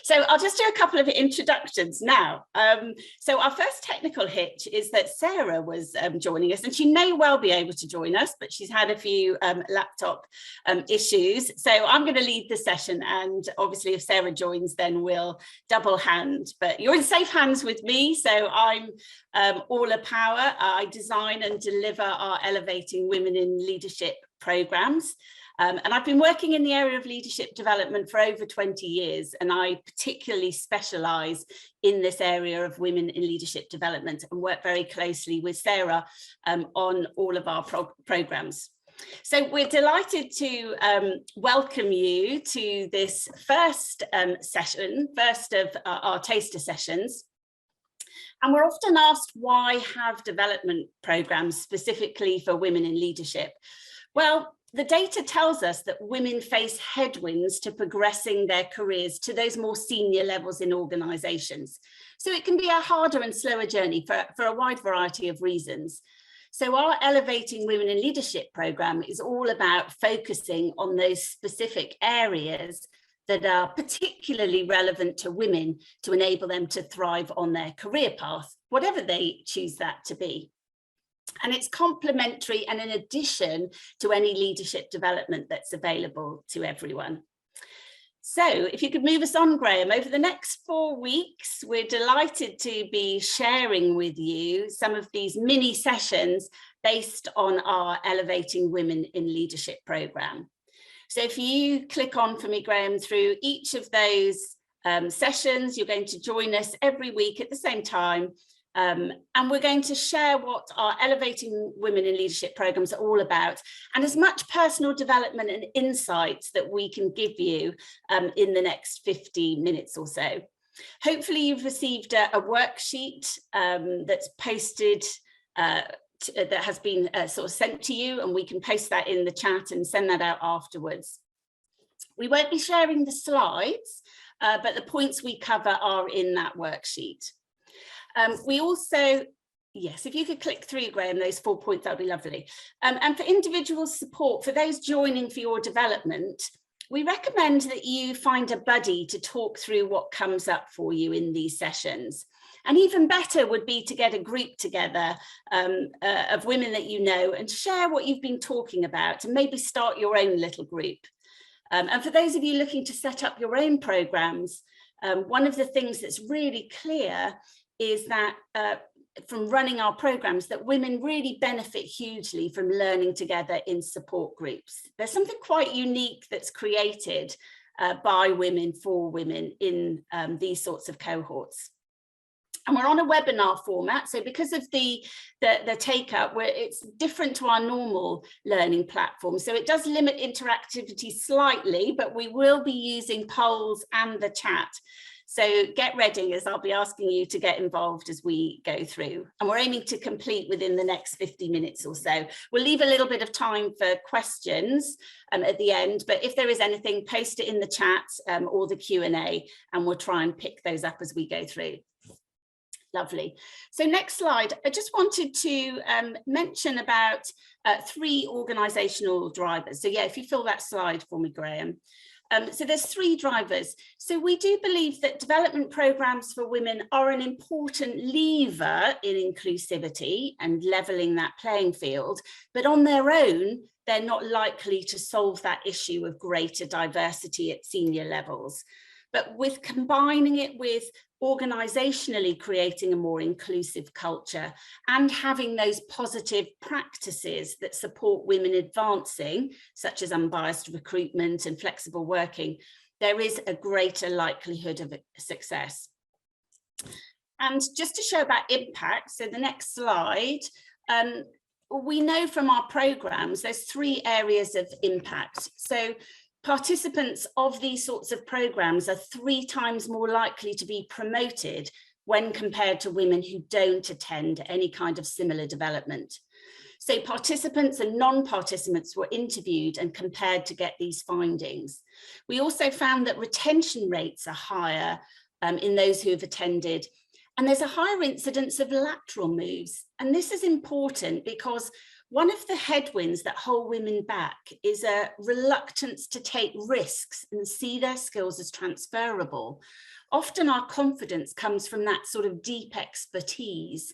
So I'll just do a couple of introductions now. So our first technical hitch is that Sarah was joining us, and she may well be able to join us, but she's had a few laptop issues. So I'm going to lead the session, and obviously if Sarah joins, then we'll double hand. But you're in safe hands with me, so I'm all a power. I design and deliver our Elevating Women in Leadership programs. And I've been working in the area of leadership development for over 20 years, and I particularly specialise in this area of women in leadership development and work very closely with Sarah on all of our programmes. So we're delighted to welcome you to this first session, first of our taster sessions. And we're often asked, why have development programmes specifically for women in leadership? Well, the data tells us that women face headwinds to progressing their careers to those more senior levels in organisations. So it can be a harder and slower journey for a wide variety of reasons. So our Elevating Women in Leadership programme is all about focusing on those specific areas that are particularly relevant to women to enable them to thrive on their career path, whatever they choose that to be. And it's complementary and in addition to any leadership development that's available to everyone. So if you could move us on, Graham, over the next 4 weeks, we're delighted to be sharing with you some of these mini sessions based on our Elevating Women in Leadership programme. So if you click on for me, Graham, through each of those sessions, you're going to join us every week at the same time. And we're going to share what our Elevating Women in Leadership programs are all about, and as much personal development and insights that we can give you in the next 50 minutes or so. Hopefully you've received a worksheet that's posted, that has been sort of sent to you, and we can post that in the chat and send that out afterwards. We won't be sharing the slides, but the points we cover are in that worksheet. We also, yes, if you could click through, Graham, those 4 points, that would be lovely. And for individual support, for those joining for your development, we recommend that you find a buddy to talk through what comes up for you in these sessions. And even better would be to get a group together of women that you know and share what you've been talking about, and maybe start your own little group. And for those of you looking to set up your own programs, one of the things that's really clear is that from running our programs, that women really benefit hugely from learning together in support groups. There's something quite unique that's created by women for women in these sorts of cohorts. And we're on a webinar format, so because of the take-up, it's different to our normal learning platform. So it does limit interactivity slightly, but we will be using polls and the chat. So get ready, as I'll be asking you to get involved as we go through. And we're aiming to complete within the next 50 minutes or so. We'll leave a little bit of time for questions at the end, but if there is anything, post it in the chat or the Q&A, and we'll try and pick those up as we go through. Lovely. So next slide, I just wanted to mention about 3 organisational drivers. So yeah, if you fill that slide for me, Graham. So there's 3 drivers. So we do believe that development programs for women are an important lever in inclusivity and levelling that playing field, but on their own, they're not likely to solve that issue of greater diversity at senior levels. But with combining it with organisationally creating a more inclusive culture and having those positive practices that support women advancing, such as unbiased recruitment and flexible working, there is a greater likelihood of success. And just to show about impact, so the next slide, we know from our programmes there's 3 areas of impact. So participants of these sorts of programmes are 3 times more likely to be promoted when compared to women who don't attend any kind of similar development. So participants and non-participants were interviewed and compared to get these findings. We also found that retention rates are higher in those who have attended, and there's a higher incidence of lateral moves. And this is important because one of the headwinds that hold women back is a reluctance to take risks and see their skills as transferable. Often our confidence comes from that sort of deep expertise.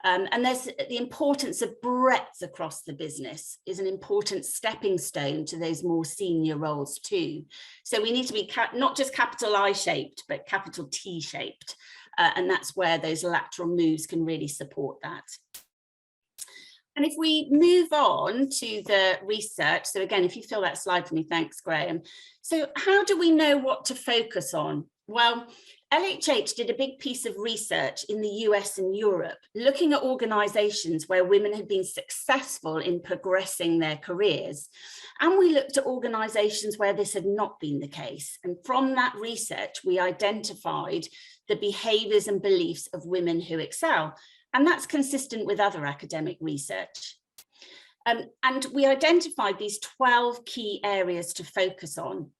And there's the importance of breadth across the business is an important stepping stone to those more senior roles too. So we need to be not just capital I shaped, but capital T shaped. And that's where those lateral moves can really support that. And if we move on to the research, so again, if you fill that slide for me, thanks, Graham. So how do we know what to focus on? Well, LHH did a big piece of research in the US and Europe, looking at organisations where women had been successful in progressing their careers. And we looked at organisations where this had not been the case. And from that research, we identified the behaviours and beliefs of women who excel. And that's consistent with other academic research. And we identified these 12 key areas to focus on.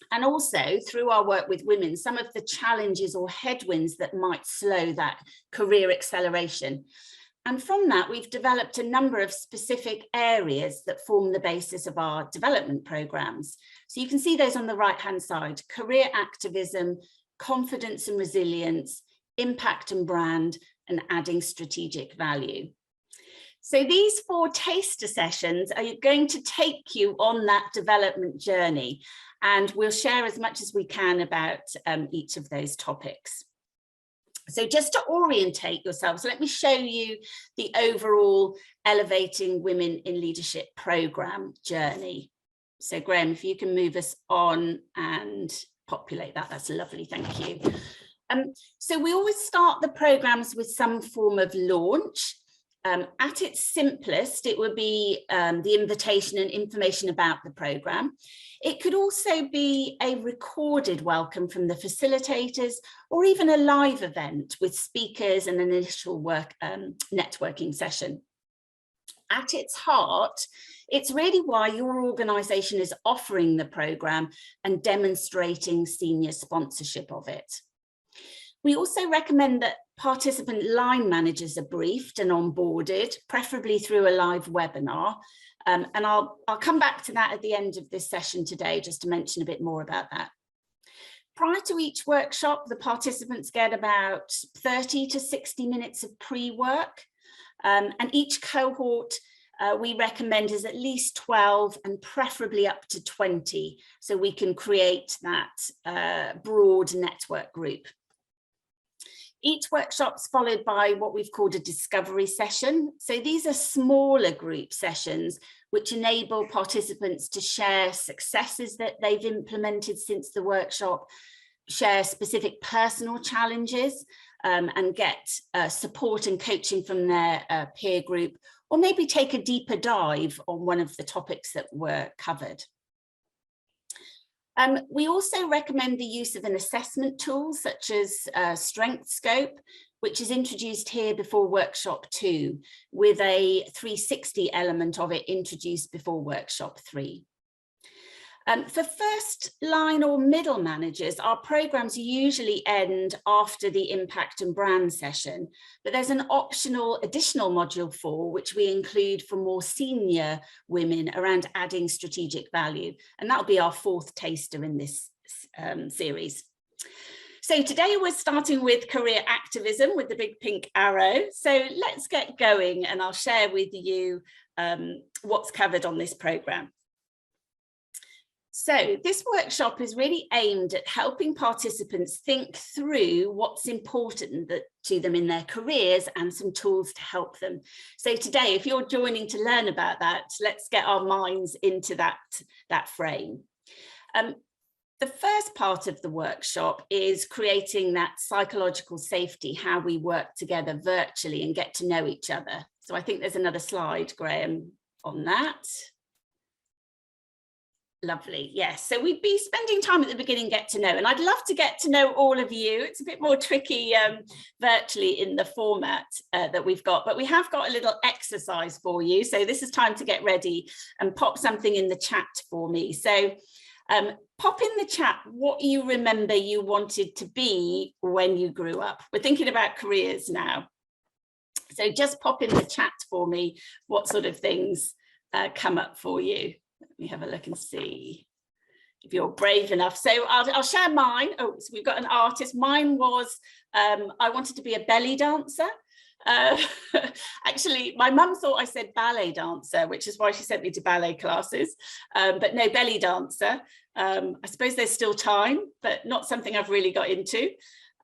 And also through our work with women, some of the challenges or headwinds that might slow that career acceleration. And from that, we've developed a number of specific areas that form the basis of our development programs. So you can see those on the right-hand side: career activism, confidence and resilience, impact and brand, and adding strategic value. So these 4 taster sessions are going to take you on that development journey, and we'll share as much as we can about each of those topics. So just to orientate yourselves, let me show you the overall Elevating Women in Leadership program journey. So Graham, if you can move us on and populate that, that's lovely, thank you. So we always start the programs with some form of launch. At its simplest, it would be the invitation and information about the program. It could also be a recorded welcome from the facilitators, or even a live event with speakers and an initial networking session. At its heart, it's really why your organisation is offering the program and demonstrating senior sponsorship of it. We also recommend that participant line managers are briefed and onboarded, preferably through a live webinar. And I'll come back to that at the end of this session today, just to mention a bit more about that. Prior to each workshop, the participants get about 30 to 60 minutes of pre-work, and each cohort we recommend is at least 12 and preferably up to 20, so we can create that broad network group. Each workshop's followed by what we've called a discovery session. So these are smaller group sessions which enable participants to share successes that they've implemented since the workshop, share specific personal challenges, and get support and coaching from their peer group, or maybe take a deeper dive on one of the topics that were covered. We also recommend the use of an assessment tool such as Strength Scope, which is introduced here before workshop 2, with a 360 element of it introduced before workshop 3. For first line or middle managers, our programs usually end after the impact and brand session, but there's an optional additional module 4, which we include for more senior women around adding strategic value. And that'll be our 4th taster in this series. So today we're starting with career activism with the big pink arrow. So let's get going, and I'll share with you what's covered on this program. So this workshop is really aimed at helping participants think through what's important to them in their careers and some tools to help them. So today, if you're joining to learn about that, let's get our minds into that frame. The first part of the workshop is creating that psychological safety, how we work together virtually and get to know each other. So I think there's another slide, Graham, on that. Lovely. Yes. So we'd be spending time at the beginning, get to know, and I'd love to get to know all of you. It's a bit more tricky virtually in the format that we've got, but we have got a little exercise for you. So this is time to get ready and pop something in the chat for me. So pop in the chat what you remember you wanted to be when you grew up. We're thinking about careers now. So just pop in the chat for me what sort of things come up for you. Let me have a look and see if you're brave enough. So I'll share mine. Oh, so we've got an artist. Mine was, I wanted to be a belly dancer. Actually, my mum thought I said ballet dancer, which is why she sent me to ballet classes, but no, belly dancer. I suppose there's still time, but not something I've really got into.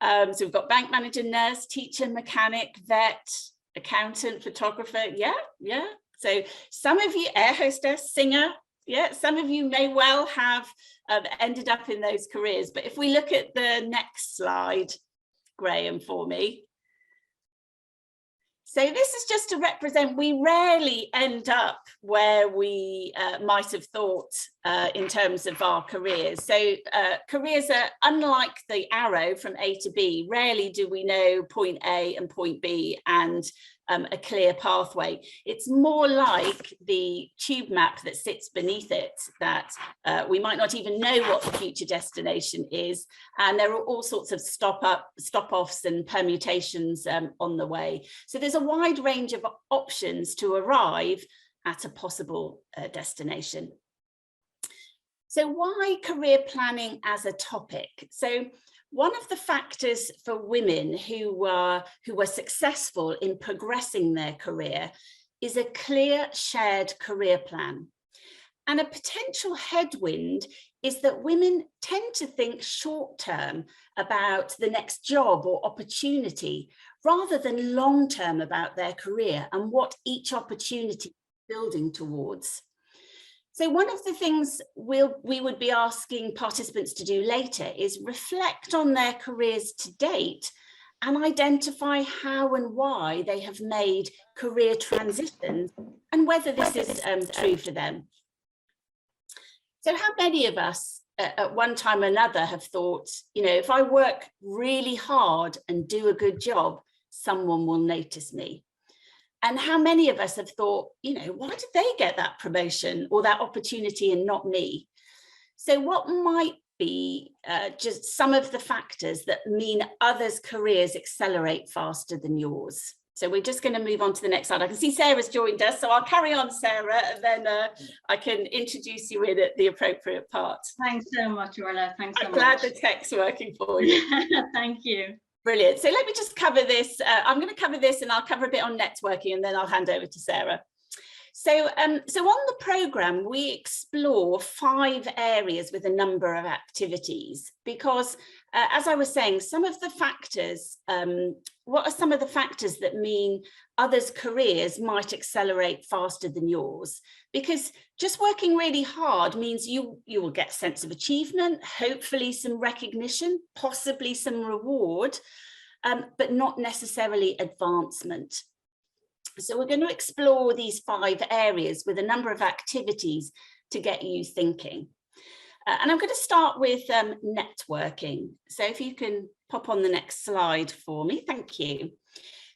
So we've got bank manager, nurse, teacher, mechanic, vet, accountant, photographer. Yeah. So some of you, air hostess, singer. Yeah, some of you may well have ended up in those careers. But if we look at the next slide, Graham, for me. So this is just to represent, we rarely end up where we might have thought in terms of our careers. So careers are unlike the arrow from A to B. Rarely do we know point A and point B and a clear pathway. It's more like the tube map that sits beneath it, that we might not even know what the future destination is, and there are all sorts of stop-offs and permutations on the way. So there's a wide range of options to arrive at a possible destination. So why career planning as a topic? So one of the factors for women who were successful in progressing their career is a clear shared career plan. And a potential headwind is that women tend to think short term about the next job or opportunity rather than long term about their career and what each opportunity is building towards. So one of the things we would be asking participants to do later is reflect on their careers to date and identify how and why they have made career transitions and whether this is true for them. So how many of us at one time or another have thought, you know, if I work really hard and do a good job, someone will notice me? And how many of us have thought, you know, why did they get that promotion or that opportunity and not me? So what might be just some of the factors that mean others' careers accelerate faster than yours? So we're just going to move on to the next slide. I can see Sarah's joined us, so I'll carry on, Sarah, and then I can introduce you in at the appropriate part. Thanks so much, Orla. Thanks so much. I'm glad the tech's working for you. Thank you. Brilliant. So let me just cover this. I'm going to cover this and I'll cover a bit on networking and then I'll hand over to Sarah. So, on the programme, we explore 5 areas with a number of activities because, as I was saying, some of the factors, what are some of the factors that mean others' careers might accelerate faster than yours? Because just working really hard means you will get a sense of achievement, hopefully some recognition, possibly some reward, but not necessarily advancement. So we're going to explore these 5 areas with a number of activities to get you thinking. And I'm going to start with networking. So if you can pop on the next slide for me, thank you.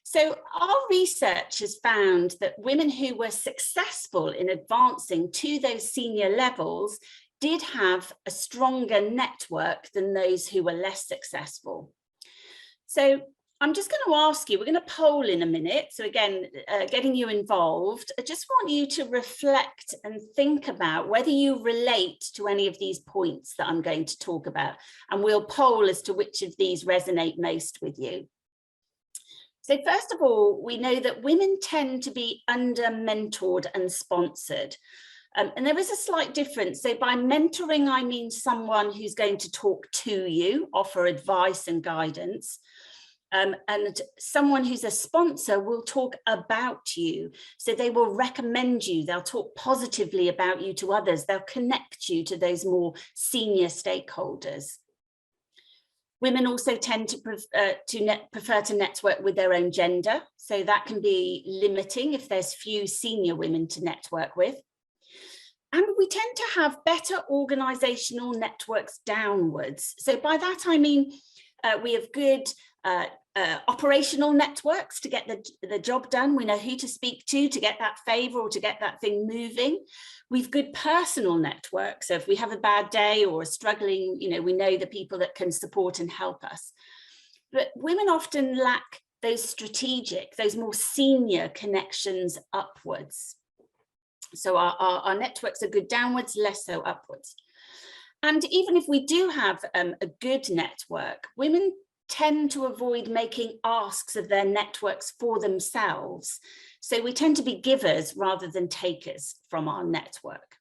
So our research has found that women who were successful in advancing to those senior levels did have a stronger network than those who were less successful. So I'm just going to ask you, we're going to poll in a minute. So again, getting you involved, I just want you to reflect and think about whether you relate to any of these points that I'm going to talk about. And we'll poll as to which of these resonate most with you. So first of all, we know that women tend to be under-mentored and sponsored. And there is a slight difference. So by mentoring, I mean someone who's going to talk to you, offer advice and guidance. And someone who's a sponsor will talk about you. So they will recommend you, they'll talk positively about you to others, they'll connect you to those more senior stakeholders. Women also tend to prefer to network with their own gender. So that can be limiting if there's few senior women to network with. And we tend to have better organisational networks downwards. So by that, I mean, we have good operational networks to get the job done. We know who to speak to get that favour or to get that thing moving. We've good personal networks. So if we have a bad day or are struggling, you know, we know the people that can support and help us. But women often lack those strategic, those more senior connections upwards. So our networks are good downwards, less so upwards. And even if we do have a good network, women tend to avoid making asks of their networks for themselves. So we tend to be givers rather than takers from our network.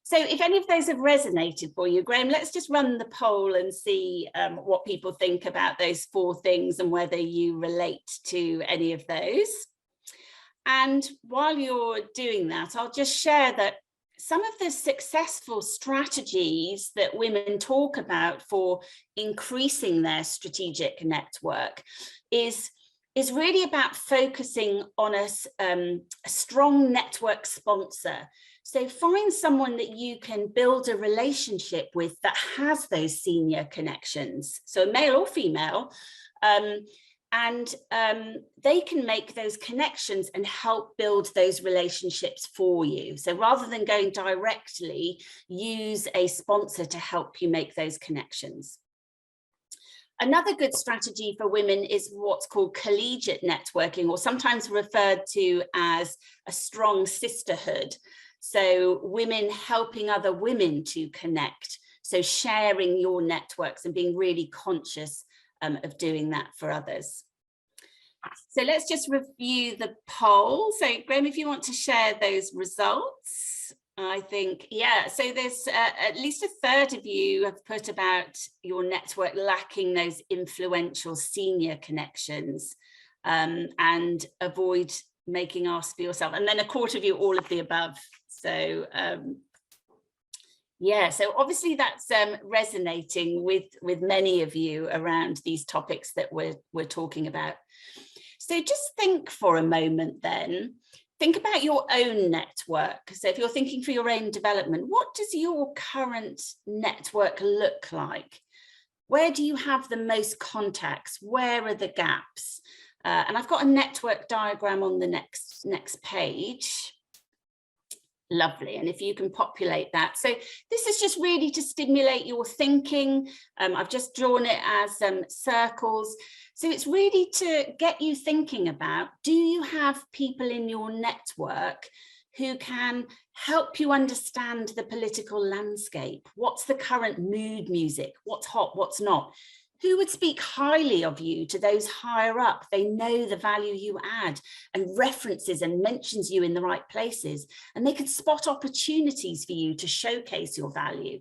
So if any of those have resonated for you, Graham, let's just run the poll and see what people think about those 4 things and whether you relate to any of those. And while you're doing that, I'll just share that some of the successful strategies that women talk about for increasing their strategic network is really about focusing on a strong network sponsor. So find someone that you can build a relationship with that has those senior connections, so male or female, and they can make those connections and help build those relationships for you. So rather than going directly, use a sponsor to help you make those connections. Another good strategy for women is what's called collegiate networking, or sometimes referred to as a strong sisterhood. So women helping other women to connect. So sharing your networks and being really conscious of doing that for others. So let's just review the poll. So Graham, if you want to share those results, I think, yeah, so there's at least a third of you have put about your network lacking those influential senior connections, and avoid making asks for yourself. And then a quarter of you, all of the above. So yeah, so obviously that's resonating with many of you around these topics that we're talking about. So just think for a moment then, think about your own network. So if you're thinking for your own development, what does your current network look like? Where do you have the most contacts? Where are the gaps? And I've got a network diagram on the next page. Lovely. And if you can populate that. So this is just really to stimulate your thinking. I've just drawn it as circles. So it's really to get you thinking about, do you have people in your network who can help you understand the political landscape? What's the current mood music? What's hot, what's not? Who would speak highly of you to those higher up? They know the value you add and references and mentions you in the right places, and they can spot opportunities for you to showcase your value.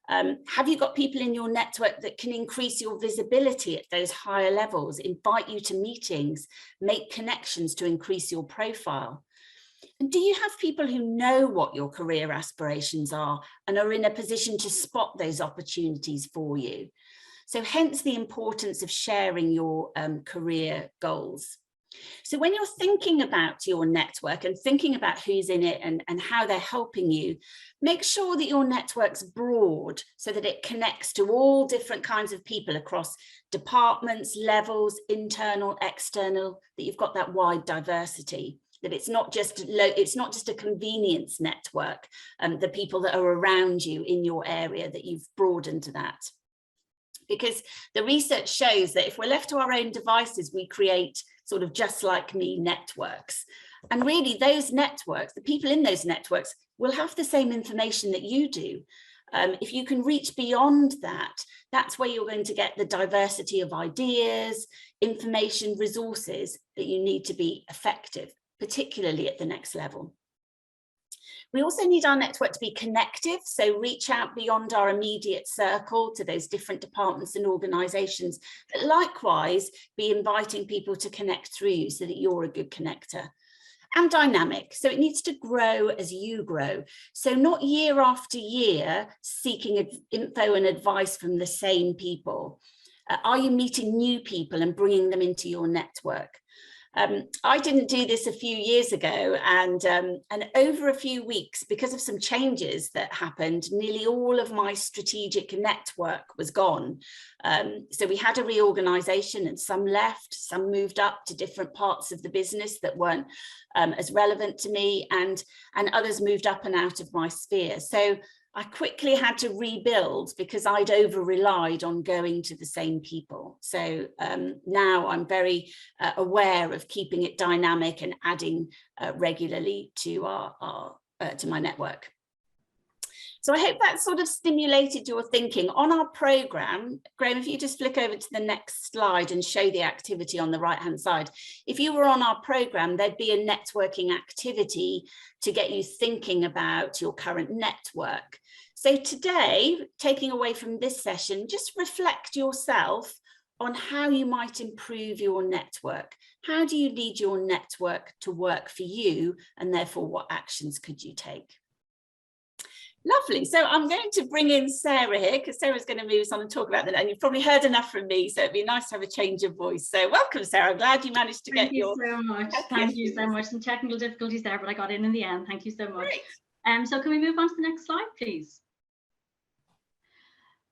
Have you got people in your network that can increase your visibility at those higher levels, invite you to meetings, make connections to increase your profile? And do you have people who know what your career aspirations are and are in a position to spot those opportunities for you? So hence the importance of sharing your career goals. So when you're thinking about your network and thinking about who's in it and how they're helping you, make sure that your network's broad so that it connects to all different kinds of people across departments, levels, internal, external, that you've got that wide diversity, that it's not just a convenience network, the people that are around you in your area, that you've broadened to that. Because the research shows that if we're left to our own devices, we create sort of just like me networks. And really those networks, the people in those networks will have the same information that you do. If you can reach beyond that, that's where you're going to get the diversity of ideas, information, resources that you need to be effective, particularly at the next level. We also need our network to be connective, so reach out beyond our immediate circle to those different departments and organisations, but likewise be inviting people to connect through you so that you're a good connector. And dynamic, so it needs to grow as you grow. So not year after year seeking info and advice from the same people. Are you meeting new people and bringing them into your network? I didn't do this a few years ago, and over a few weeks, because of some changes that happened, nearly all of my strategic network was gone. So we had a reorganization and some left, some moved up to different parts of the business that weren't as relevant to me, and others moved up and out of my sphere. So I quickly had to rebuild because I'd over-relied on going to the same people. So now I'm very aware of keeping it dynamic and adding regularly to to my network. So I hope that sort of stimulated your thinking. On our programme, Graham, if you just flick over to the next slide and show the activity on the right-hand side. If you were on our programme, there'd be a networking activity to get you thinking about your current network. So today, taking away from this session, just reflect yourself on how you might improve your network. How do you need your network to work for you? And therefore, what actions could you take? Lovely. So I'm going to bring in Sarah here because Sarah's going to move us on and talk about that. And you've probably heard enough from me, so it'd be nice to have a change of voice. So welcome, Sarah. I'm glad you managed to get your... Thank you so much. Thank you so much. Some technical difficulties there, but I got in the end. Thank you so much. Great. So can we move on to the next slide, please?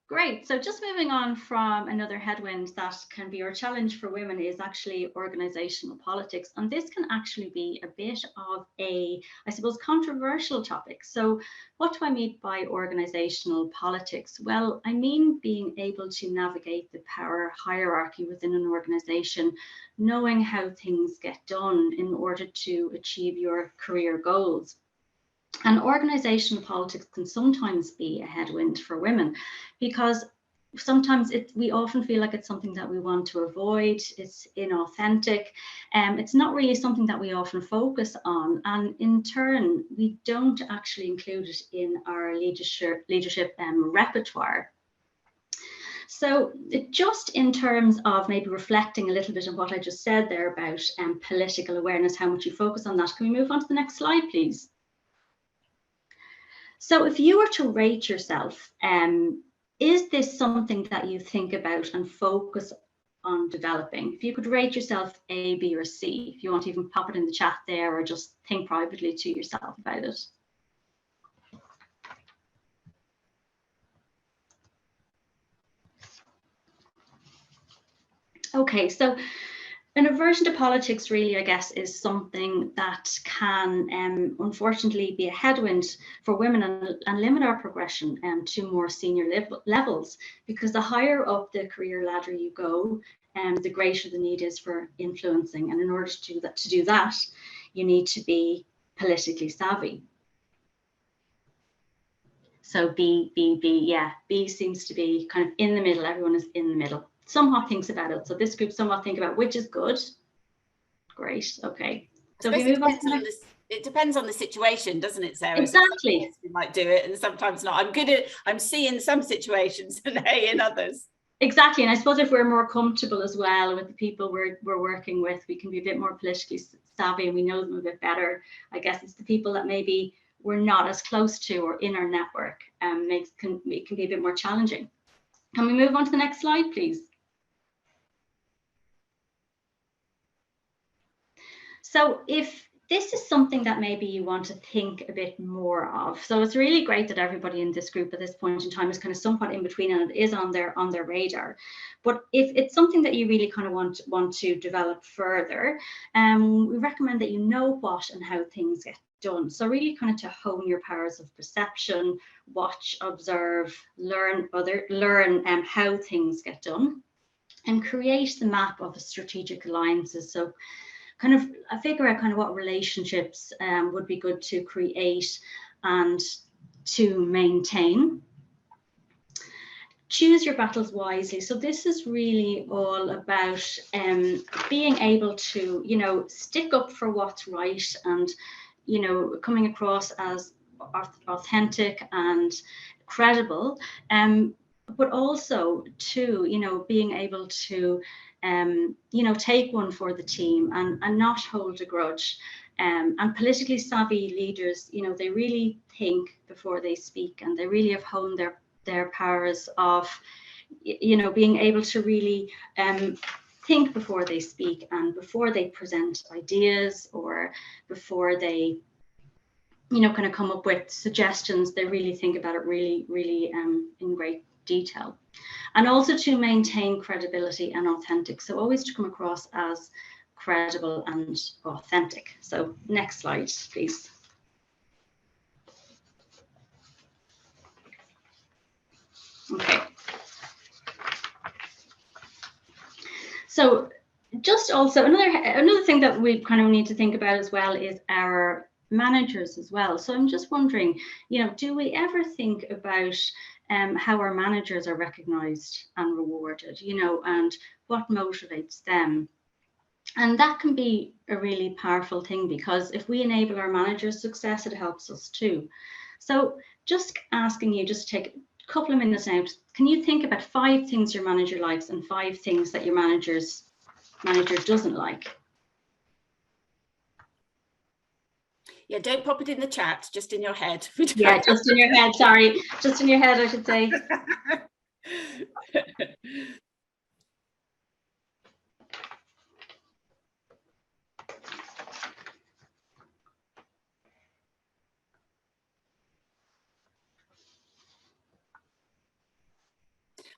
Great. So just moving on from another headwind that can be our challenge for women is actually organizational politics. And this can actually be a bit of a, I suppose, controversial topic. So what do I mean by organizational politics? Well, I mean being able to navigate the power hierarchy within an organization, knowing how things get done in order to achieve your career goals. And organizational politics can sometimes be a headwind for women because sometimes we often feel like it's something that we want to avoid. It's inauthentic. It's not really something that we often focus on. And in turn, we don't actually include it in our leadership repertoire. So just in terms of maybe reflecting a little bit on what I just said there about political awareness, how much you focus on that, can we move on to the next slide, please? So if you were to rate yourself, is this something that you think about and focus on developing? If you could rate yourself A, B, or C, if you want to even pop it in the chat there or just think privately to yourself about it. Okay, so an aversion to politics really, I guess, is something that can unfortunately be a headwind for women and limit our progression to more senior levels, because the higher up the career ladder you go, the greater the need is for influencing. And in order to do that, you need to be politically savvy. So B, yeah, B seems to be kind of in the middle. Everyone is in the middle. Somewhat thinks about it. So this group somewhat think about, which is good. Great. Okay. So if we move on to next. It depends on the situation, doesn't it, Sarah? Exactly. Sometimes we might do it and sometimes not. I'm C in some situations and A in others. Exactly. And I suppose if we're more comfortable as well with the people we're working with, we can be a bit more politically savvy and we know them a bit better. I guess it's the people that maybe we're not as close to or in our network it can be a bit more challenging. Can we move on to the next slide, please? So if this is something that maybe you want to think a bit more of, so it's really great that everybody in this group at this point in time is kind of somewhat in between and it is on their radar. But if it's something that you really kind of want to develop further, we recommend that you know what and how things get done. So really kind of to hone your powers of perception, watch, observe, learn how things get done, and create the map of the strategic alliances. So kind of figure out kind of what relationships would be good to create and to maintain. Choose your battles wisely. So this is really all about being able to, you know, stick up for what's right and, you know, coming across as authentic and credible, but also to, you know, being able to you know, take one for the team and not hold a grudge. And politically savvy leaders, you know, they really think before they speak, and they really have honed their powers of, you know, being able to really think before they speak and before they present ideas or before they, you know, kind of come up with suggestions. They really think about it really in great detail. And also to maintain credibility and authentic. So always to come across as credible and authentic. So next slide, please. So just also another thing that we kind of need to think about as well is our managers as well. So I'm just wondering, do we ever think about how our managers are recognized and rewarded, and what motivates them? And that can be a really powerful thing, because if we enable our managers' success, it helps us too. So just asking you, just take a couple of minutes now, can you think about 5 things your manager likes and 5 things that your manager doesn't like? Yeah, don't pop it in the chat, just in your head. Yeah, just in your head, sorry. Just in your head, I should say.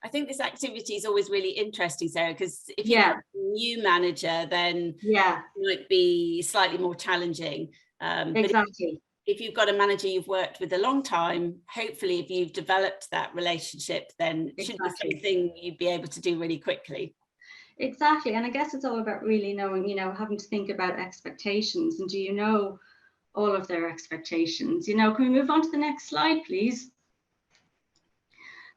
I think this activity is always really interesting, Sarah, because if you're a new manager, then it might be slightly more challenging. Exactly. But if you've got a manager you've worked with a long time, hopefully if you've developed that relationship, then it should be something you'd be able to do really quickly. Exactly. And I guess it's all about really knowing, having to think about expectations. And do you know all of their expectations? Can we move on to the next slide, please?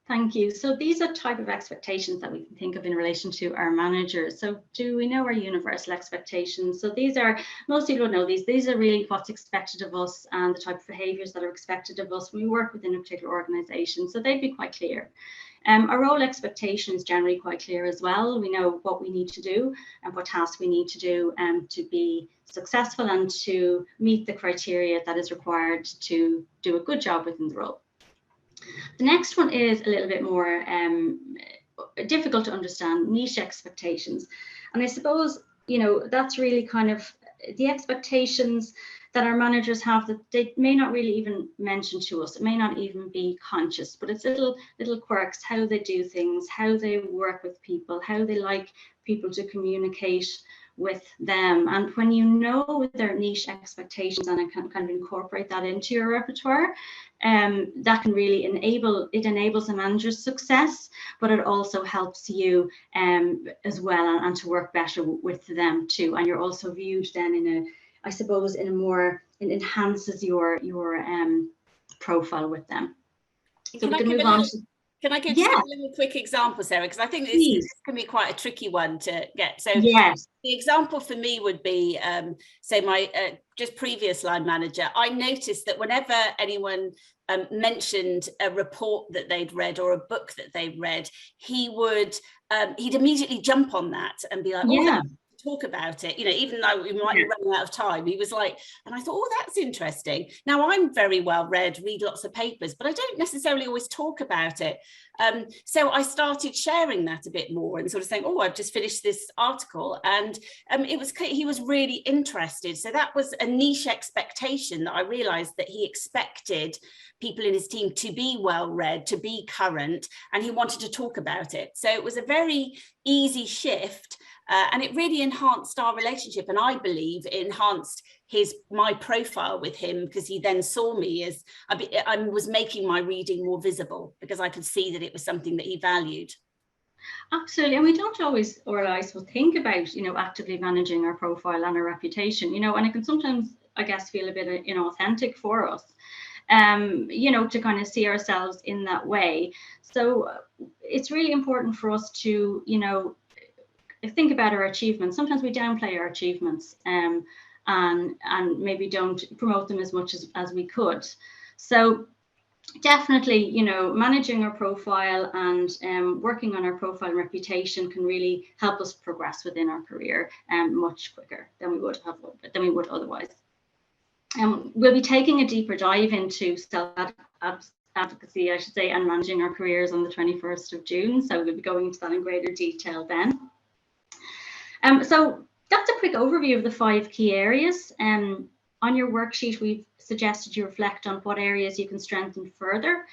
Thank you. So these are type of expectations that we can think of in relation to our managers. So do we know our universal expectations? So these are, most people don't know these are really what's expected of us and the type of behaviours that are expected of us when we work within a particular organisation. So they'd be quite clear. Our role expectation is generally quite clear as well. We know what we need to do and what tasks we need to do to be successful and to meet the criteria that is required to do a good job within the role. The next one is a little bit more difficult to understand, niche expectations. And I suppose, that's really kind of the expectations that our managers have that they may not really even mention to us. It may not even be conscious, but it's little quirks, how they do things, how they work with people, how they like people to communicate with them. And when you know their niche expectations and can kind of incorporate that into your repertoire, that can really enables a manager's success, but it also helps you as well and to work better with them too. And you're also viewed then in a more, it enhances your profile with them. So we can move on to. Can I give just a little quick example, Sarah? Because I think this can be quite a tricky one to get. So the example for me would be, say my just previous line manager. I noticed that whenever anyone mentioned a report that they'd read or a book that they'd read, he'd immediately jump on that and be like, oh, talk about it, even though we might be running out of time. He was like, and I thought, oh, that's interesting. Now I'm very well read, read lots of papers, but I don't necessarily always talk about it. So I started sharing that a bit more and sort of saying, oh, I've just finished this article, and he was really interested. So that was a niche expectation that I realized that he expected people in his team to be well read, to be current, and he wanted to talk about it. So it was a very easy shift. And it really enhanced our relationship, and I believe it enhanced my profile with him, because he then saw me as I was making my reading more visible, because I could see that it was something that he valued. Absolutely, and we don't always, or I suppose, think about actively managing our profile and our reputation, and it can sometimes, I guess, feel a bit inauthentic for us, to kind of see ourselves in that way. So it's really important for us to think about our achievements. Sometimes we downplay our achievements and maybe don't promote them as much as we could. So definitely, managing our profile and working on our profile and reputation can really help us progress within our career much quicker than we would otherwise. We'll be taking a deeper dive into self-advocacy, I should say, and managing our careers on the 21st of June. So we'll be going into that in greater detail then. So that's a quick overview of the 5 key areas. On your worksheet, we've suggested you reflect on what areas you can strengthen further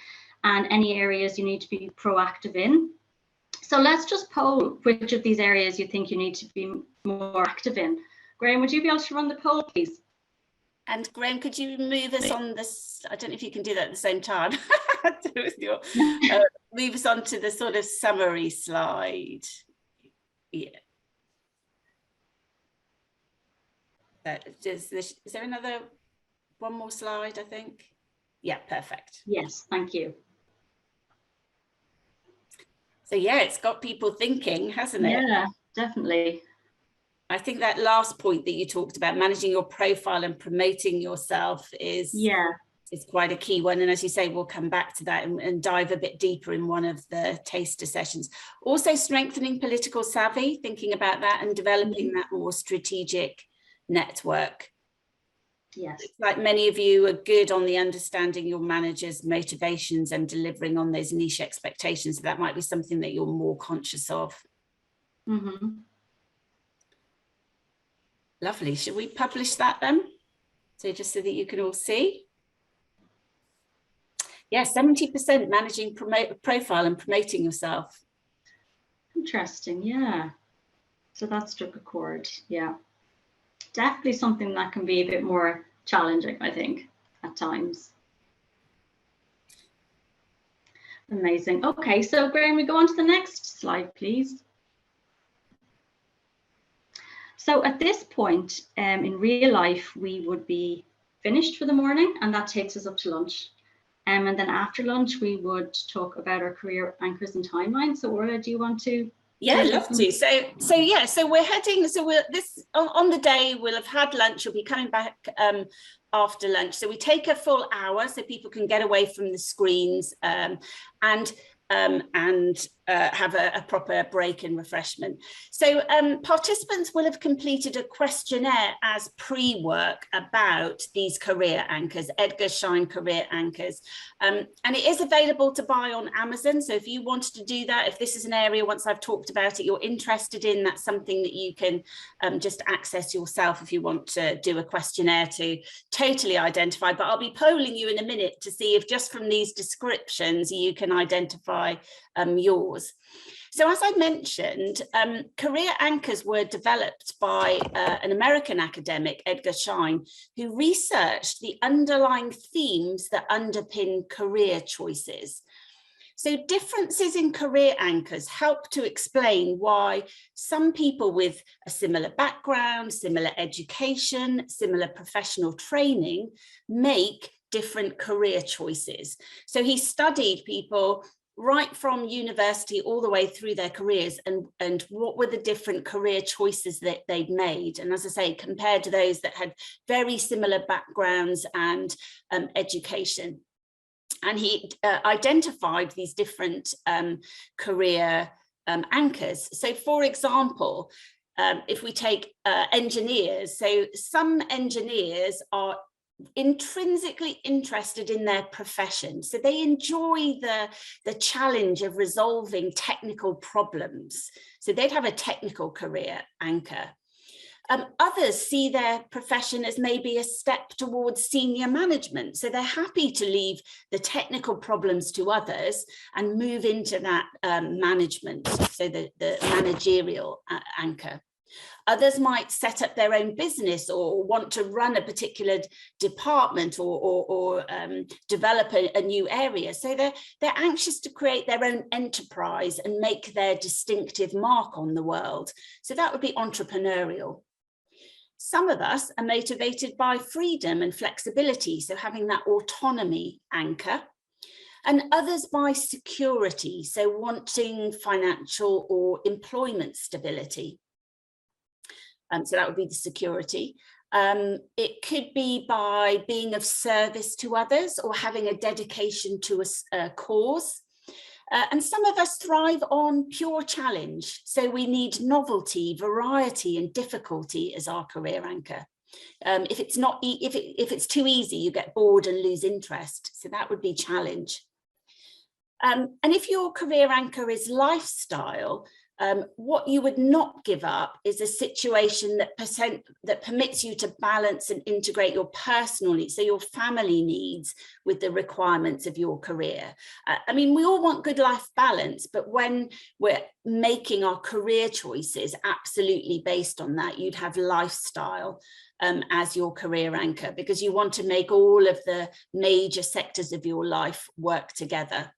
and any areas you need to be proactive in. So let's just poll which of these areas you think you need to be more active in. Graham, would you be able to run the poll, please? And Graham, could you move us on this? I don't know if you can do that at the same time. Move us on to the sort of summary slide. Yeah. Is there another, one more slide, I think? Yeah, perfect. Yes, thank you. So yeah, it's got people thinking, hasn't it? Yeah, definitely. I think that last point that you talked about, managing your profile and promoting yourself, is quite a key one. And as you say, we'll come back to that and dive a bit deeper in one of the taster sessions. Also strengthening political savvy, thinking about that and developing that more strategic network. Yes. Like many of you are good on the understanding your manager's motivations and delivering on those niche expectations. So that might be something that you're more conscious of. Lovely. Should we publish that then? So just so that you can all see. Yeah, 70% managing profile and promoting yourself. Interesting, yeah. So that struck a chord, yeah. Definitely something that can be a bit more challenging, I think, at times. Amazing. Okay, so Graham, we go on to the next slide, please. So at this point, in real life, we would be finished for the morning, and that takes us up to lunch. And then after lunch, we would talk about our career anchors and timelines. So Orla, do you want to? Yeah, I'd love to. So we're heading, so we're on the day, we'll have had lunch, you'll be coming back after lunch. So we take a full hour so people can get away from the screens and have a proper break and refreshment. So participants will have completed a questionnaire as pre-work about these career anchors, Edgar, Schein career anchors. And it is available to buy on Amazon. So if you wanted to do that, if this is an area, once I've talked about it, you're interested in, that's something that you can just access yourself if you want to do a questionnaire to totally identify. But I'll be polling you in a minute to see if just from these descriptions you can identify yours. So as I mentioned, career anchors were developed by an American academic, Edgar Schein, who researched the underlying themes that underpin career choices. So differences in career anchors help to explain why some people with a similar background, similar education, similar professional training make different career choices. So he studied people right from university all the way through their careers and what were the different career choices that they'd made. And as I say, compared to those that had very similar backgrounds and education. And he identified these different career anchors. So for example, if we take engineers, so some engineers are intrinsically interested in their profession, so they enjoy the challenge of resolving technical problems, so they'd have a technical career anchor. Others see their profession as maybe a step towards senior management, so they're happy to leave the technical problems to others and move into that management, so the managerial anchor. Others might set up their own business or want to run a particular department or develop a new area. So they're anxious to create their own enterprise and make their distinctive mark on the world. So that would be entrepreneurial. Some of us are motivated by freedom and flexibility, so having that autonomy anchor. And others by security, so wanting financial or employment stability. So that would be the security. It could be by being of service to others or having a dedication to a cause. And some of us thrive on pure challenge. So we need novelty, variety and difficulty as our career anchor. If it's too easy, you get bored and lose interest. So that would be challenge. And if your career anchor is lifestyle, what you would not give up is a situation that permits you to balance and integrate your personal needs, so your family needs, with the requirements of your career. I mean, we all want good life balance, but when we're making our career choices absolutely based on that, you'd have lifestyle as your career anchor, because you want to make all of the major sectors of your life work together.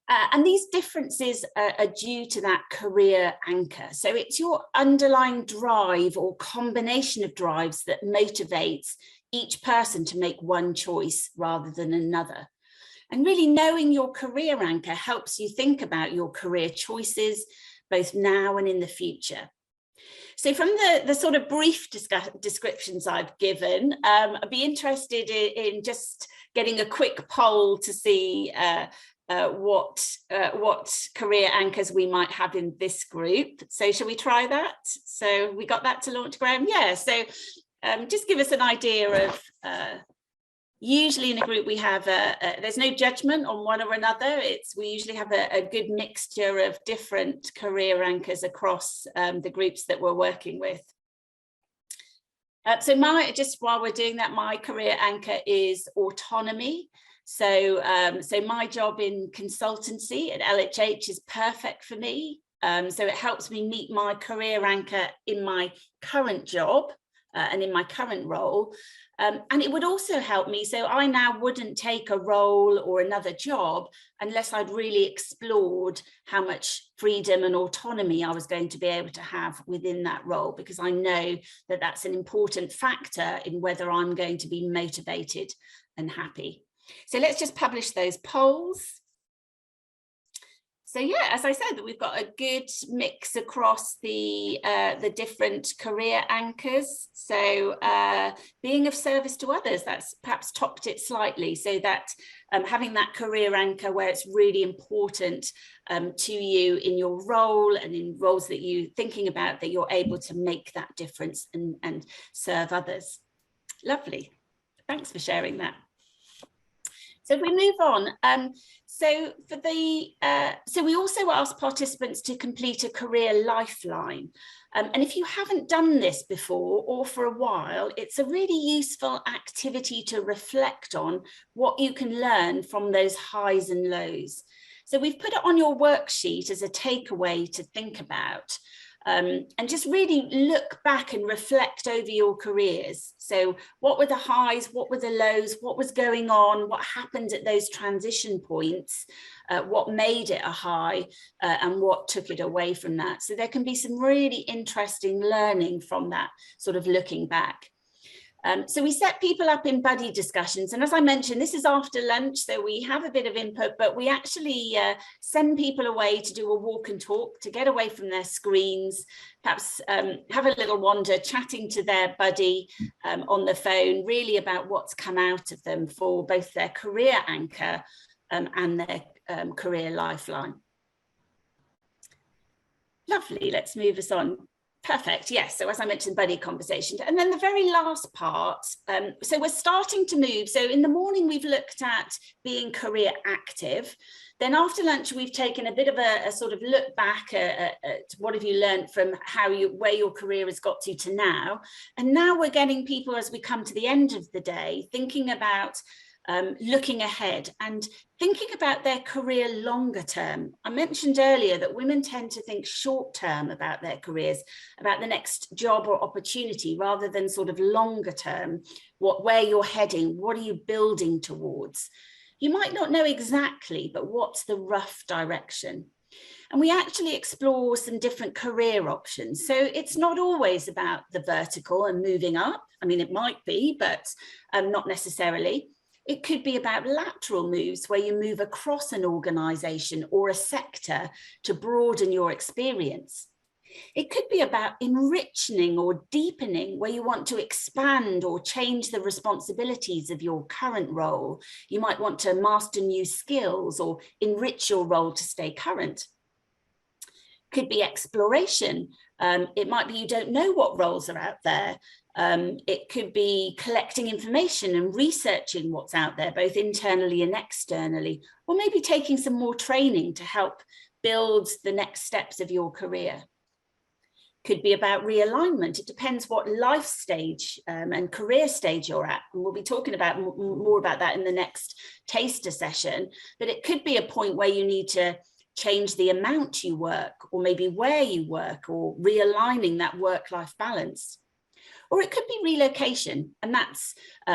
And these differences are due to that career anchor. So it's your underlying drive or combination of drives that motivates each person to make one choice rather than another. And really knowing your career anchor helps you think about your career choices, both now and in the future. So from the sort of brief descriptions I've given, I'd be interested in just getting a quick poll to see what career anchors we might have in this group. So shall we try that? So we got that to launch, Graham? Yeah, so just give us an idea of, usually in a group we have, there's no judgment on one or another. We usually have a good mixture of different career anchors across the groups that we're working with. So just while we're doing that, my career anchor is autonomy. So, so my job in consultancy at LHH is perfect for me. So it helps me meet my career anchor in my current job and in my current role. And it would also help me. So I now wouldn't take a role or another job unless I'd really explored how much freedom and autonomy I was going to be able to have within that role, because I know that that's an important factor in whether I'm going to be motivated and happy. So let's just publish those polls. So yeah, as I said, we've got a good mix across the different career anchors. So being of service to others, that's perhaps topped it slightly. So that having that career anchor where it's really important to you in your role and in roles that you're thinking about, that you're able to make that difference and serve others. Lovely. Thanks for sharing that. So if we move on, so we also asked participants to complete a career lifeline. And if you haven't done this before or for a while, it's a really useful activity to reflect on what you can learn from those highs and lows. So we've put it on your worksheet as a takeaway to think about. And just really look back and reflect over your careers. So what were the highs, what were the lows, what was going on, what happened at those transition points, what made it a high and what took it away from that. So there can be some really interesting learning from that, sort of looking back. So we set people up in buddy discussions, and as I mentioned, this is after lunch, so we have a bit of input, but we actually send people away to do a walk and talk, to get away from their screens, perhaps have a little wander, chatting to their buddy on the phone, really about what's come out of them for both their career anchor and their career lifeline. Lovely, let's move us on. Perfect, yes, so as I mentioned, buddy conversation. And then the very last part, so we're starting to move. So in the morning, we've looked at being career active. Then after lunch, we've taken a bit of a sort of look back at what have you learned from where your career has got to now. And now we're getting people, as we come to the end of the day, thinking about looking ahead and thinking about their career longer term. I mentioned earlier that women tend to think short term about their careers, about the next job or opportunity, rather than sort of longer term, where you're heading, what are you building towards? You might not know exactly, but what's the rough direction? And we actually explore some different career options. So it's not always about the vertical and moving up. I mean, it might be, but not necessarily. It could be about lateral moves where you move across an organization or a sector to broaden your experience. It could be about enriching or deepening where you want to expand or change the responsibilities of your current role. You might want to master new skills or enrich your role to stay current. Could be exploration. It might be you don't know what roles are out there. It could be collecting information and researching what's out there, both internally and externally, or maybe taking some more training to help build the next steps of your career. Could be about realignment. It depends what life stage and career stage you're at. And we'll be talking about more about that in the next taster session. But it could be a point where you need to change the amount you work, or maybe where you work, or realigning that work-life balance. Or it could be relocation, and that's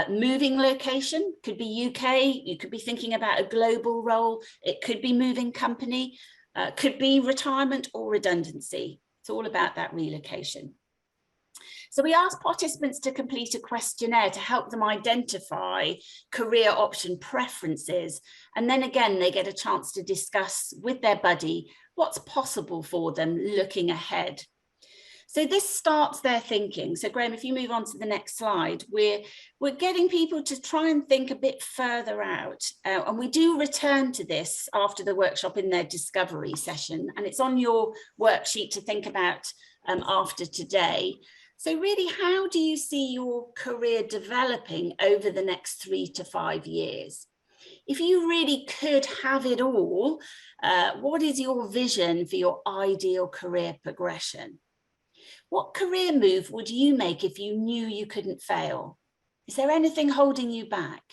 moving location, could be UK, you could be thinking about a global role, it could be moving company, could be retirement or redundancy. It's all about that relocation. So we asked participants to complete a questionnaire to help them identify career option preferences. And then again, they get a chance to discuss with their buddy what's possible for them looking ahead. So this starts their thinking. So Graham, if you move on to the next slide, we're getting people to try and think a bit further out. And we do return to this after the workshop in their discovery session. And it's on your worksheet to think about after today. So really, how do you see your career developing over the next 3 to 5 years? If you really could have it all, what is your vision for your ideal career progression? What career move would you make if you knew you couldn't fail? Is there anything holding you back?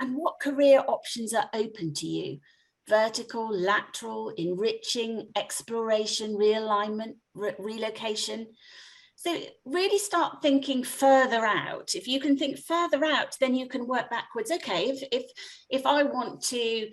And what career options are open to you? Vertical, lateral, enriching, exploration, realignment, relocation? So really start thinking further out. If you can think further out, then you can work backwards. Okay, if I want to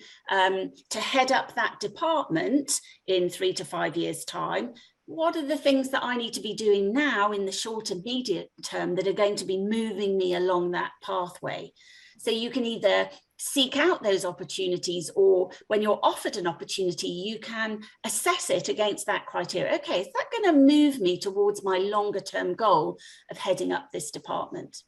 head up that department in 3 to 5 years' time, what are the things that I need to be doing now in the short and medium term that are going to be moving me along that pathway? So you can either seek out those opportunities, or when you're offered an opportunity, you can assess it against that criteria. Okay, is that going to move me towards my longer term goal of heading up this department?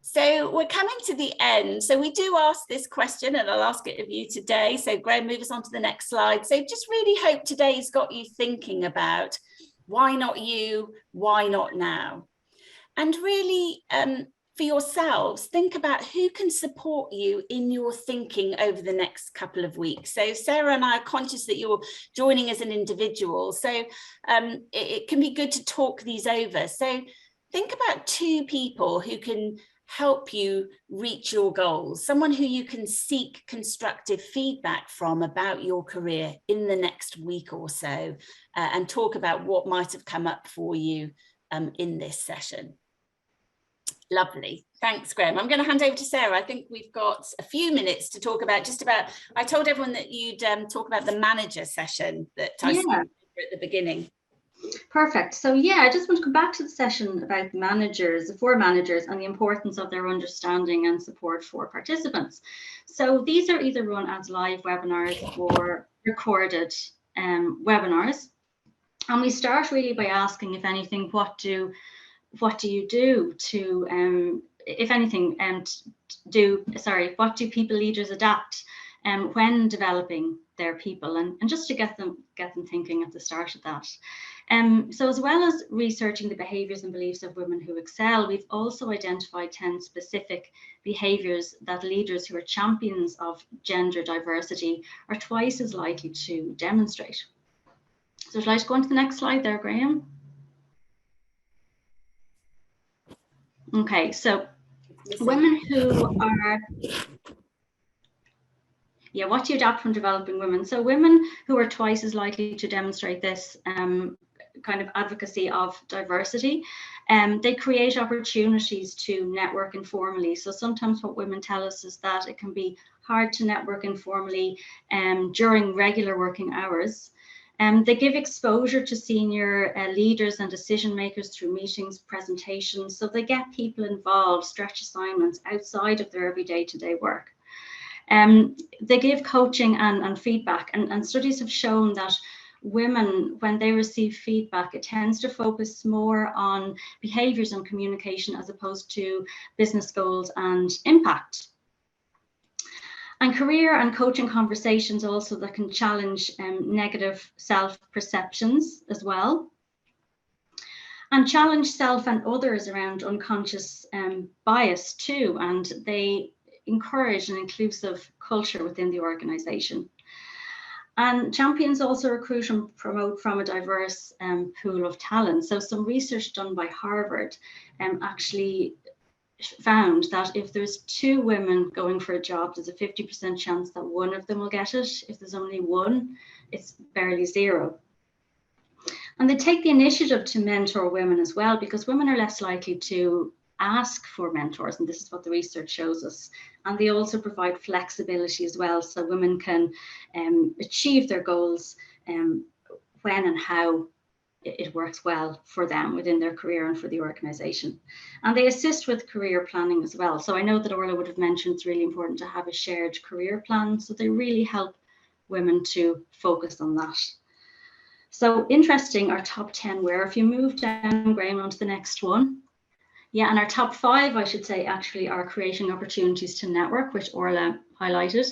So we're coming to the end. So we do ask this question, and I'll ask it of you today. So Graham, move us on to the next slide. So just really hope today's got you thinking about why not you, why not now? And really, for yourselves, think about who can support you in your thinking over the next couple of weeks. So Sarah and I are conscious that you're joining as an individual, so it can be good to talk these over. So think about 2 people who can help you reach your goals, someone who you can seek constructive feedback from about your career in the next week or so, and talk about what might have come up for you in this session. Lovely. Thanks, Graham. I'm going to hand over to Sarah. I think we've got a few minutes to talk about I told everyone that you'd talk about the manager session that I saw at the beginning. Perfect. So yeah, I just want to come back to the session about managers, for managers, and the importance of their understanding and support for participants. So these are either run as live webinars or recorded webinars. And we start really by asking, if anything, what do you do to, if anything, what do people leaders adapt when developing their people, and just to get them thinking at the start of that. So as well as researching the behaviours and beliefs of women who excel, we've also identified 10 specific behaviours that leaders who are champions of gender diversity are twice as likely to demonstrate. So shall I go on to the next slide there, Graham? Okay, so women who are, what do you adapt from developing women? So women who are twice as likely to demonstrate this kind of advocacy of diversity, they create opportunities to network informally. So sometimes what women tell us is that it can be hard to network informally during regular working hours. They give exposure to senior leaders and decision makers through meetings, presentations, so they get people involved, stretch assignments outside of their everyday to-day work. They give coaching and feedback, and studies have shown that women, when they receive feedback, it tends to focus more on behaviours and communication as opposed to business goals and impact. And career and coaching conversations also that can challenge negative self-perceptions as well, and challenge self and others around unconscious bias too, and they encourage an inclusive culture within the organisation. And champions also recruit and promote from a diverse pool of talent. So some research done by Harvard actually found that if there's 2 women going for a job, there's a 50% chance that one of them will get it. If there's only one, it's barely 0. And they take the initiative to mentor women as well, because women are less likely to ask for mentors, and this is what the research shows us. And they also provide flexibility as well, so women can achieve their goals when and how it works well for them within their career and for the organization. And they assist with career planning as well. So I know that Orla would have mentioned it's really important to have a shared career plan, so they really help women to focus on that. So interesting, our top 10 were, if you move down, Graham, onto the next one. Yeah, and our top 5, I should say, actually are creating opportunities to network, which Orla highlighted,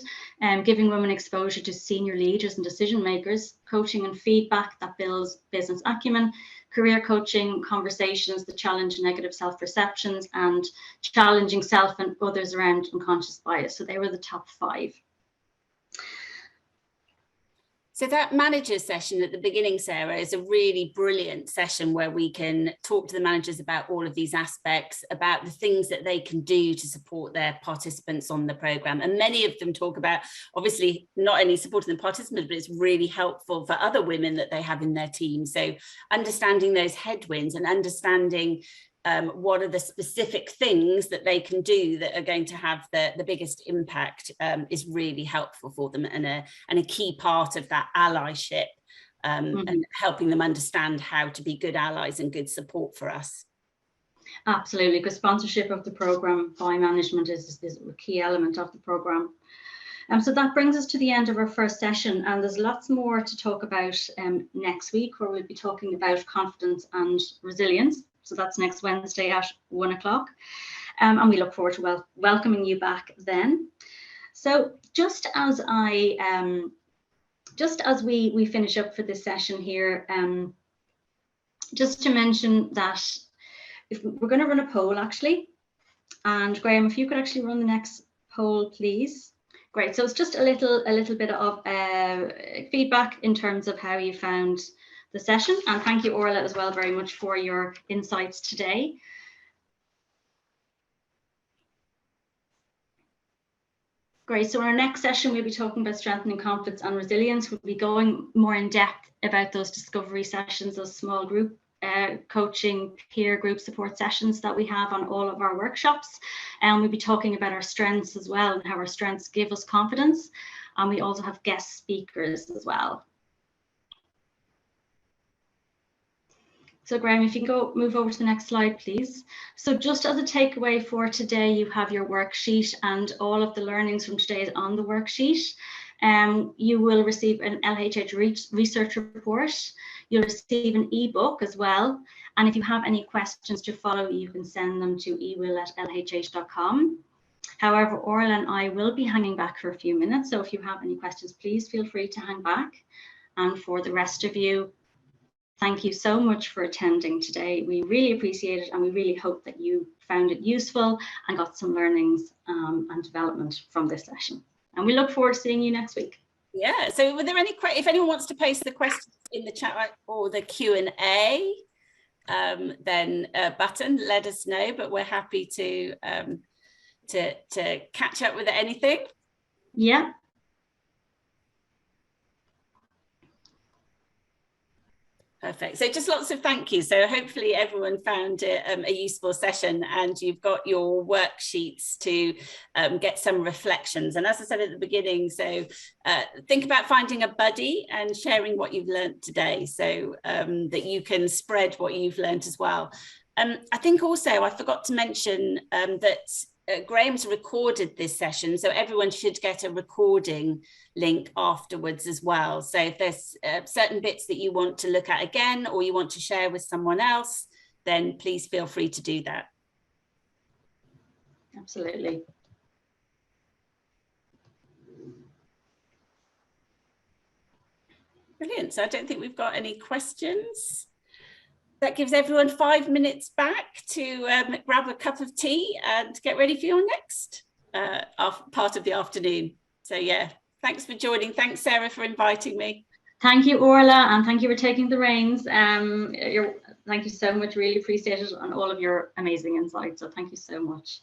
giving women exposure to senior leaders and decision makers, coaching and feedback that builds business acumen, career coaching, conversations that challenge negative self-perceptions, and challenging self and others around unconscious bias. So they were the top 5. So that manager session at the beginning, Sarah, is a really brilliant session where we can talk to the managers about all of these aspects, about the things that they can do to support their participants on the programme. And many of them talk about, obviously, not only supporting the participants, but it's really helpful for other women that they have in their team. So understanding those headwinds and understanding what are the specific things that they can do that are going to have the biggest impact is really helpful for them, and a key part of that allyship and helping them understand how to be good allies and good support for us. Absolutely, because sponsorship of the programme by management is a key element of the programme. So that brings us to the end of our first session, and there's lots more to talk about next week, where we'll be talking about confidence and resilience. So that's next Wednesday at 1 o'clock. And we look forward to welcoming you back then. So just as we finish up for this session here, just to mention that if we're going to run a poll actually, and Graham, if you could actually run the next poll, please. Great. So it's just a little bit of feedback in terms of how you found the session, and thank you, Orla, as well, very much for your insights today. Great. So in our next session, we'll be talking about strengthening confidence and resilience. We'll be going more in depth about those discovery sessions, those small group coaching, peer group support sessions that we have on all of our workshops. And we'll be talking about our strengths as well, and how our strengths give us confidence. And we also have guest speakers as well. So Graham, if you can move over to the next slide, please. So just as a takeaway for today, you have your worksheet, and all of the learnings from today is on the worksheet. You will receive an LHH research report. You'll receive an ebook as well. And if you have any questions to follow, you can send them to ewill@lhh.com. However, Orla and I will be hanging back for a few minutes. So if you have any questions, please feel free to hang back. And for the rest of you, thank you so much for attending today. We really appreciate it, and we really hope that you found it useful and got some learnings and development from this session. And we look forward to seeing you next week. Yeah, so were there any, if anyone wants to post the questions in the chat or the Q&A, then button, let us know, but we're happy to catch up with anything. Yeah. Perfect. So just lots of thank you. So hopefully everyone found it a useful session, and you've got your worksheets to get some reflections. And as I said at the beginning, so think about finding a buddy and sharing what you've learned today, so that you can spread what you've learned as well. I think also I forgot to mention that Graham's recorded this session, so everyone should get a recording link afterwards as well. So if there's certain bits that you want to look at again, or you want to share with someone else, then please feel free to do that. Absolutely. Brilliant. So I don't think we've got any questions. That gives everyone 5 minutes back to grab a cup of tea and get ready for your next part of the afternoon. So yeah, thanks for joining. Thanks, Sarah, for inviting me. Thank you, Orla, and thank you for taking the reins. Thank you so much. Really appreciate it, and all of your amazing insights. So thank you so much.